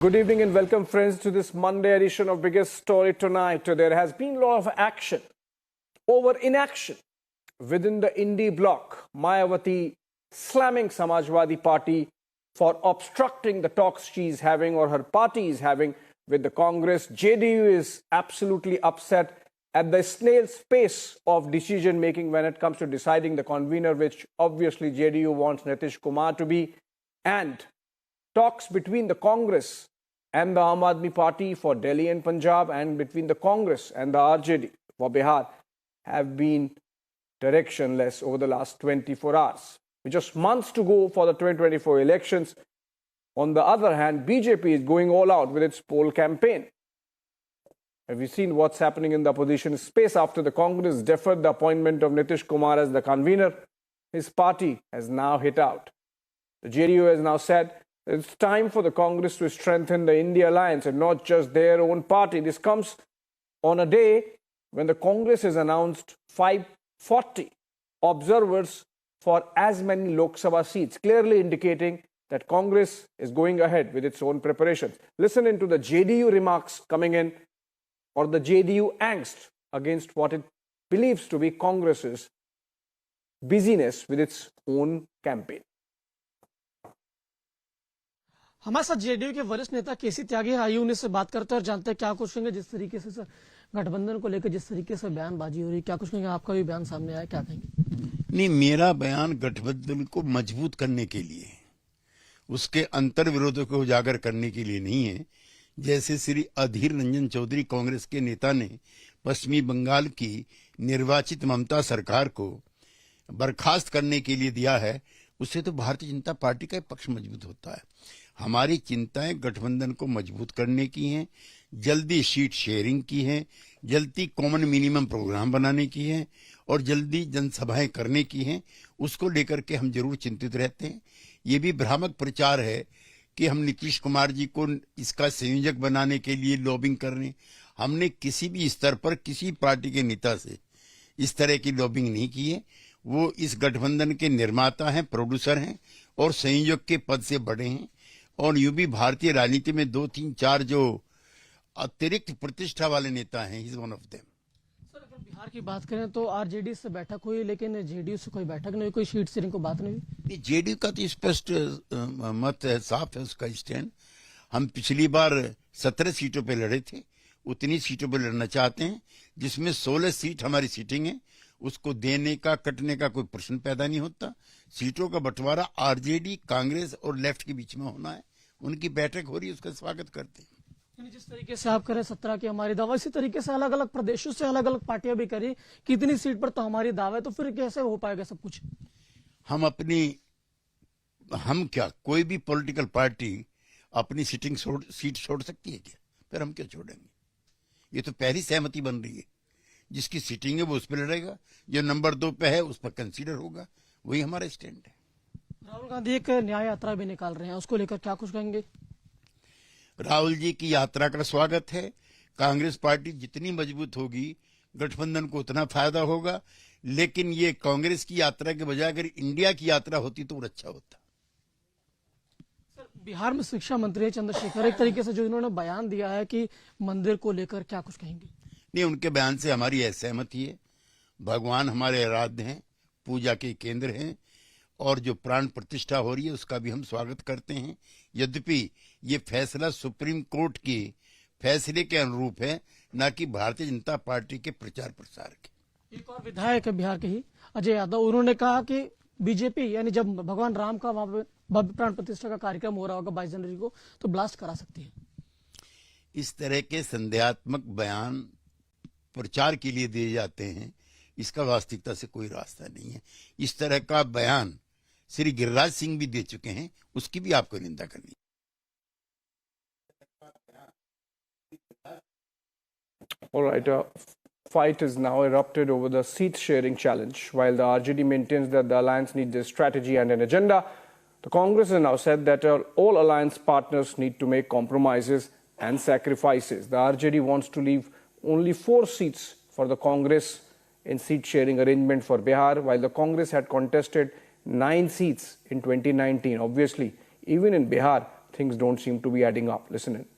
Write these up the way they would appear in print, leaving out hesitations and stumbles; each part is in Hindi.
Good evening and welcome friends to this Monday edition of Biggest Story Tonight. There has been a lot of action over inaction within the Indie bloc. Mayawati slamming Samajwadi Party for obstructing the talks she is having or her party is having with the Congress. JDU is absolutely upset at the snail's pace of decision making when it comes to deciding the convener, which obviously JDU wants Nitish Kumar to be, and talks between the Congress and the Aam Aadmi Party for Delhi and Punjab and between the Congress and the RJD for Bihar have been directionless over the last 24 hours. With just months to go for the 2024 elections, on the other hand, BJP is going all out with its poll campaign. Have you seen what's happening in the opposition space after the Congress deferred the appointment of Nitish Kumar as the convener? His party has now hit out. The JDU has now said it's time for the Congress to strengthen the India alliance and not just their own party. This comes on a day when the Congress has announced 540 observers for as many Lok Sabha seats, clearly indicating that Congress is going ahead with its own preparations. Listen into the JDU remarks coming in, or the JDU angst against what it believes to be Congress's busyness with its own campaign. हमारे साथ जेडीयू के वरिष्ठ नेता केसी त्यागी आयु ने से बात करते हैं और जानते हैं क्या कुछ कहेंगे। जिस तरीके से सर गठबंधन को लेकर जिस तरीके से बयानबाजी हो रही है, क्या कुछ कहेंगे? आपका भी बयान सामने आया, क्या कहेंगे? नहीं, मेरा बयान गठबंधन को मजबूत करने के लिए, उसके अंतर विरोधों को उजागर करने के लिए नहीं है। जैसे श्री अधीर रंजन चौधरी कांग्रेस के नेता ने पश्चिमी बंगाल की निर्वाचित ममता सरकार को बर्खास्त करने के लिए दिया है, उससे तो भारतीय जनता पार्टी का पक्ष मजबूत होता है। हमारी चिंताएं गठबंधन को मजबूत करने की हैं, जल्दी सीट शेयरिंग की है, जल्दी कॉमन मिनिमम प्रोग्राम बनाने की है और जल्दी जनसभाएं करने की हैं। उसको लेकर के हम जरूर चिंतित रहते हैं। ये भी भ्रामक प्रचार है कि हम नीतीश कुमार जी को इसका संयोजक बनाने के लिए लॉबिंग कर रहे हैं। हमने किसी भी स्तर पर किसी पार्टी के नेता से इस तरह की लॉबिंग नहीं की है। वो इस गठबंधन के निर्माता हैं, प्रोड्यूसर हैं और संयोजक के पद से बड़े हैं। और यूं भी भारतीय राजनीति में 2, 3, 4 जो अतिरिक्त प्रतिष्ठा वाले नेता हैं, he is one of them. Sir, अगर बिहार की बात करें तो आरजेडी से बैठक हुई, लेकिन जेडीयू से कोई बैठक नहीं हुई, कोई सीट शेयरिंग को बात नहीं हुई। जेडीयू का तो स्पष्ट मत है, साफ है उसका स्टैंड। हम पिछली बार 17 सीटों पे लड़े थे, उतनी सीटों पे लड़ना चाहते हैं, जिसमें 16 सीट हमारी सीटिंग है। उसको देने का कटने का कोई प्रश्न पैदा नहीं होता। सीटों का बंटवारा आरजेडी, कांग्रेस और लेफ्ट के बीच में होना है। उनकी बैठक हो रही है, उसका स्वागत करते हैं। जिस तरीके से आप करें 17 की हमारी दावा, इसी तरीके से अलग अलग प्रदेशों से अलग अलग पार्टियां भी करी, कितनी सीट पर तो हमारी दावा है, तो फिर कैसे हो पाएगा सब कुछ? हम क्या, कोई भी पॉलिटिकल पार्टी अपनी सीट छोड़ सकती है क्या? फिर हम क्या छोड़ेंगे? ये तो पहली सहमति बन रही है। जिसकी सीटिंग है वो उस पर लड़ेगा, जो नंबर 2 पे है उस पर कंसीडर होगा। वही हमारा स्टैंड है। राहुल गांधी एक न्याय यात्रा भी निकाल रहे हैं, उसको लेकर क्या कुछ कहेंगे? राहुल जी की यात्रा का स्वागत है। कांग्रेस पार्टी जितनी मजबूत होगी, गठबंधन को उतना फायदा होगा। लेकिन ये कांग्रेस की यात्रा के बजाय अगर इंडिया की यात्रा होती तो और अच्छा होता। सर, बिहार में शिक्षा मंत्री चंद्रशेखर, एक तरीके से जो इन्होंने बयान दिया है कि मंदिर को लेकर क्या कुछ कहेंगे? नहीं, उनके बयान से हमारी असहमति है। भगवान हमारे आराध्य हैं, पूजा के केंद्र हैं और जो प्राण प्रतिष्ठा हो रही है उसका भी हम स्वागत करते हैं। यद्यपि ये फैसला सुप्रीम कोर्ट के फैसले के अनुरूप है, न कि भारतीय जनता पार्टी के प्रचार प्रसार के। एक और विधायक है बिहार के ही, अजय यादव, उन्होंने कहा कि बीजेपी यानी जब भगवान राम का वहां भव्य प्राण प्रतिष्ठा का कार्यक्रम हो रहा होगा 22 जनवरी को, तो ब्लास्ट करा सकती है। इस तरह के संदेहात्मक बयान प्रचार के लिए दिए जाते हैं, इसका वास्तविकता से कोई रास्ता नहीं है। इस तरह का बयान श्री गिरिराज सिंह भी दे चुके हैं, उसकी भी आपको निंदा करनी। All right, fight is now erupted over the seat sharing challenge. While the RJD maintains that the alliance needs a strategy and an agenda, the Congress has now said that all alliance partners need to make compromises and sacrifices. The RJD wants to leave only 4 seats for the Congress in seat sharing arrangement for Bihar, while the Congress had contested 9 seats in 2019. Obviously, even in Bihar, things don't seem to be adding up. Listen in.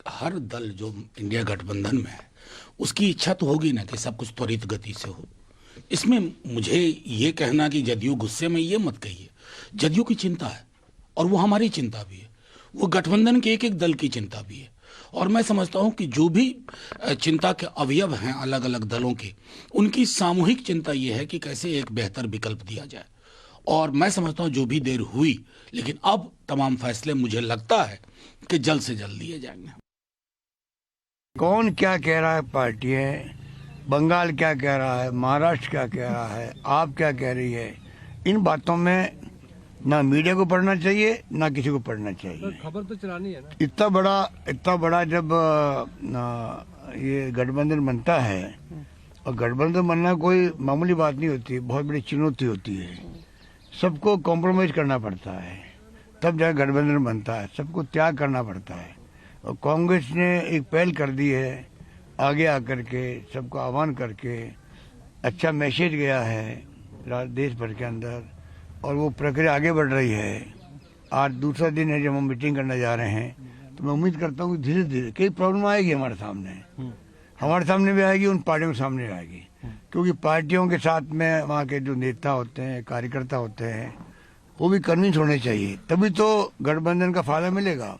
हर दल जो इंडिया गठबंधन में है उसकी इच्छा तो होगी ना कि सब कुछ त्वरित गति से हो। इसमें मुझे ये कहना कि जदयू गुस्से में, ये मत कहिए। जदयू की चिंता है और वो हमारी चिंता भी है, वो गठबंधन के एक एक दल की चिंता भी है। और मैं समझता हूं कि जो भी चिंता के अवयव हैं अलग अलग दलों के, उनकी सामूहिक चिंता ये है कि कैसे एक बेहतर विकल्प दिया जाए। और मैं समझता हूं जो भी देर हुई, लेकिन अब तमाम फैसले मुझे लगता है कि जल्द से जल्द लिए जाएंगे। कौन क्या कह रहा है, पार्टी है, बंगाल क्या कह रहा है, महाराष्ट्र क्या कह रहा है, आप क्या कह रही है, इन बातों में ना मीडिया को पढ़ना चाहिए ना किसी को पढ़ना चाहिए। खबर तो चलानी है ना। इतना बड़ा जब ये गठबंधन बनता है, और गठबंधन बनना कोई मामूली बात नहीं होती, बहुत बड़ी चुनौती होती है। सबको कॉम्प्रोमाइज करना पड़ता है, तब जाकर गठबंधन बनता है, सबको त्याग करना पड़ता है। और कांग्रेस ने एक पहल कर दी है, आगे आकर के सबको आह्वान करके अच्छा मैसेज गया है देश भर के अंदर, और वो प्रक्रिया आगे बढ़ रही है। आज दूसरा दिन है जब हम मीटिंग करने जा रहे हैं, तो मैं उम्मीद करता हूँ कि धीरे धीरे कई प्रॉब्लम आएगी हमारे सामने भी आएगी, उन पार्टियों के सामने आएगी। क्योंकि पार्टियों के साथ में वहाँ के जो नेता होते हैं, कार्यकर्ता होते हैं, वो भी कन्विंस होने चाहिए, तभी तो गठबंधन का फायदा मिलेगा।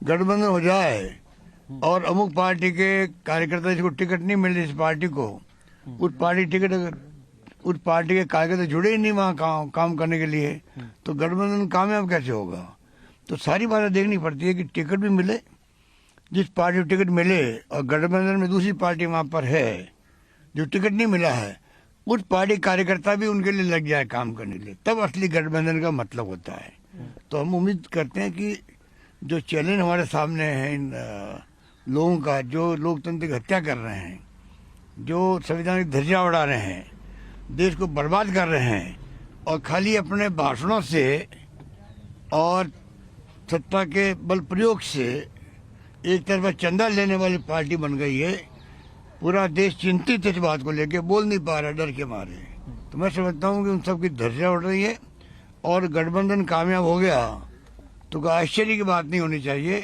गठबंधन हो जाए और अमुक पार्टी के कार्यकर्ता जिसको टिकट नहीं मिल रही, इस पार्टी को, उस पार्टी के कार्यकर्ता जुड़े ही नहीं वहाँ काम करने के लिए, तो गठबंधन कामयाब कैसे होगा। तो सारी बातें देखनी पड़ती है कि टिकट भी मिले, जिस पार्टी को टिकट मिले, और गठबंधन में दूसरी पार्टी वहाँ पर है जो टिकट नहीं मिला है, उस पार्टी कार्यकर्ता भी उनके लिए लग जाए काम करने के लिए, तब असली गठबंधन का मतलब होता है। तो हम उम्मीद करते हैं कि जो चैलेंज हमारे सामने है इन लोगों का, जो लोकतंत्र की हत्या कर रहे हैं, जो संविधान की धज्जियां उड़ा रहे हैं, देश को बर्बाद कर रहे हैं, और खाली अपने भाषणों से और सत्ता के बल प्रयोग से एक तरफा चंदा लेने वाली पार्टी बन गई है। पूरा देश चिंतित है इस बात को लेके, बोल नहीं पा रहा डर के मारे। तो मैं समझता हूँ कि उन सब की धज्जियां उड़ रही है, और गठबंधन कामयाब हो गया तो कोई आश्चर्य की बात नहीं होनी चाहिए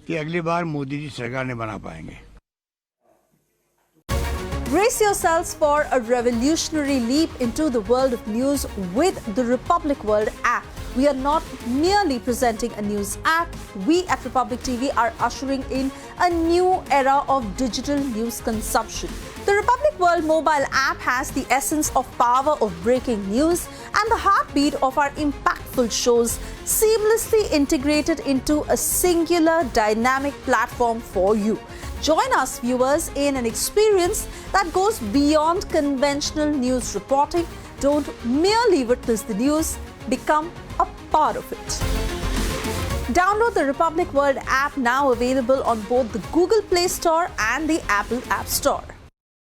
कि अगली बार मोदी जी सरकार नहीं बना पाएंगे। Brace yourselves for a revolutionary leap into the world of news with the Republic World app. We are not merely presenting a news app. We at Republic TV are ushering in a new era of digital news consumption. The Republic World mobile app has the essence of power of breaking news and the heartbeat of our impactful shows seamlessly integrated into a singular dynamic platform for you. Join us, viewers, in an experience that goes beyond conventional news reporting. Don't merely witness the news, become a part of it. Download the Republic World app, now available on both the Google Play Store and the Apple App Store.